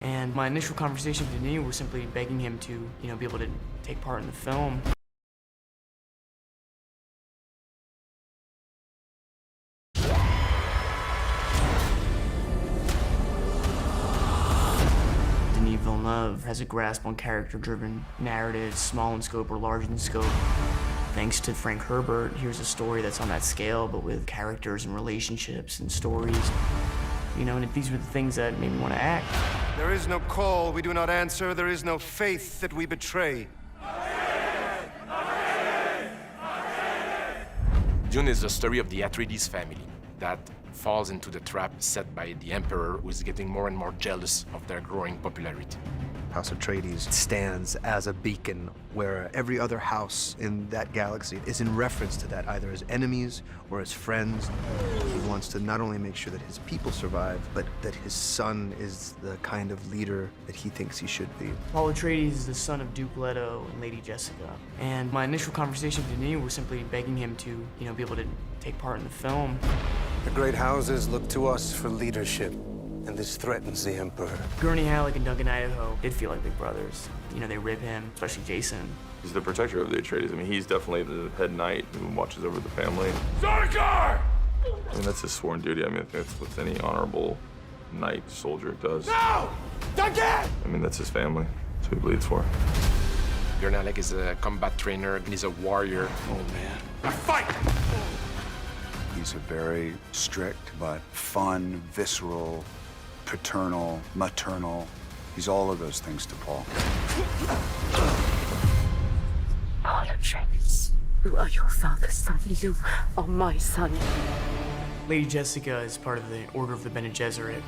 And my initial conversation with Denis was simply begging him to, be able to take part in the film. Denis Villeneuve has a grasp on character-driven narratives, small in scope or large in scope. Thanks to Frank Herbert, here's a story that's on that scale, but with characters and relationships and stories. And these were the things that made me want to act. There is no call we do not answer. There is no faith that we betray. Dune is the story of the Atreides family that falls into the trap set by the Emperor, who is getting more and more jealous of their growing popularity. House Atreides stands as a beacon where every other house in that galaxy is in reference to that, either as enemies or as friends. He wants to not only make sure that his people survive, but that his son is the kind of leader that he thinks he should be. Paul Atreides is the son of Duke Leto and Lady Jessica. And my initial conversation with Denis was simply begging him to, be able to take part in the film. The great houses look to us for leadership, and this threatens the Emperor. Gurney Halleck and Duncan Idaho did feel like big brothers. They rib him, especially Jason. He's the protector of the Atreides. I mean, he's definitely the head knight who watches over the family. Sarkar! I mean, that's his sworn duty. I mean, I think that's what any honorable knight soldier does. No! Duncan! I mean, that's his family. That's who he bleeds for. Gurney Halleck is a combat trainer, and he's a warrior. Oh, man. Now fight! He's a very strict but fun, visceral, paternal, maternal. He's all of those things to Paul. Paul Atreides, you are your father's son. You are my son. Lady Jessica is part of the Order of the Bene Gesserit.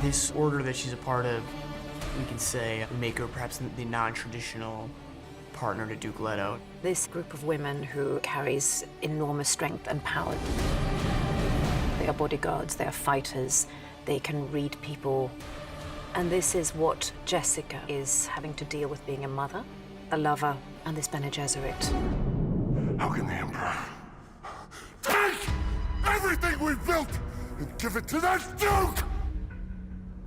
This order that she's a part of, we can say, make her perhaps the non-traditional partner to Duke Leto. This group of women who carries enormous strength and power. They are bodyguards, they are fighters, they can read people. And this is what Jessica is having to deal with, being a mother, a lover, and this Bene Gesserit. How can the Emperor take everything we've built and give it to that Duke?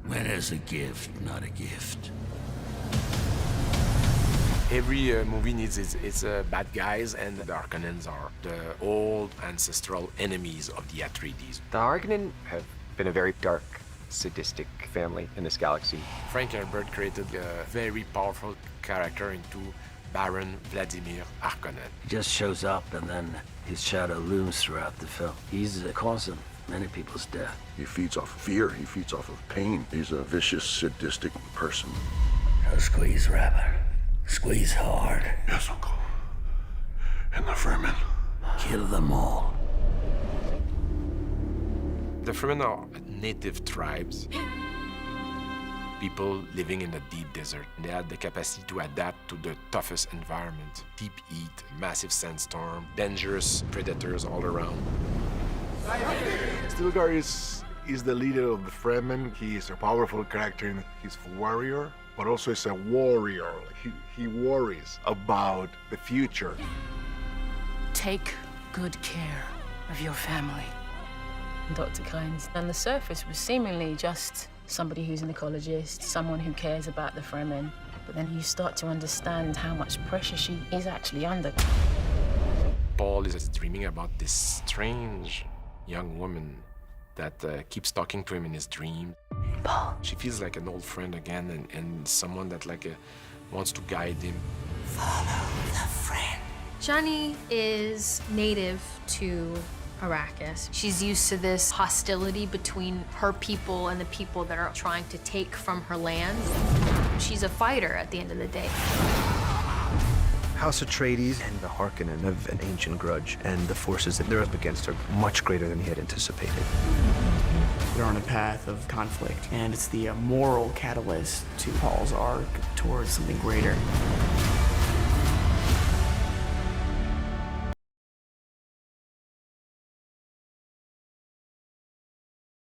When is a gift not a gift? Every movie needs its bad guys, and the Harkonnens are the old ancestral enemies of the Atreides. The Harkonnen have been a very dark, sadistic family in this galaxy. Frank Herbert created a very powerful character into Baron Vladimir Harkonnen. He just shows up and then his shadow looms throughout the film. He's the cause of many people's death. He feeds off fear. He feeds off of pain. He's a vicious, sadistic person. Now squeeze, Rabbit. Squeeze hard. Yes, Uncle. And the Fremen. Kill them all. The Fremen are native tribes. People living in the deep desert. They had the capacity to adapt to the toughest environment. Deep heat, massive sandstorm, dangerous predators all around. Stilgar is the leader of the Fremen. He is a powerful character and he's a warrior, but also is a warrior. He worries about the future. Take good care of your family. Dr. Kynes, on the surface, was seemingly just somebody who's an ecologist, someone who cares about the Fremen. But then you start to understand how much pressure she is actually under. Paul is dreaming about this strange young woman that keeps talking to him in his dreams. Paul. She feels like an old friend again, and someone that wants to guide him. Follow the friend. Shani is native to Arrakis. She's used to this hostility between her people and the people that are trying to take from her land. She's a fighter at the end of the day. House Atreides and the Harkonnen have an ancient grudge, and the forces that they're up against are much greater than he had anticipated. They're on a path of conflict, and it's the moral catalyst to Paul's arc towards something greater.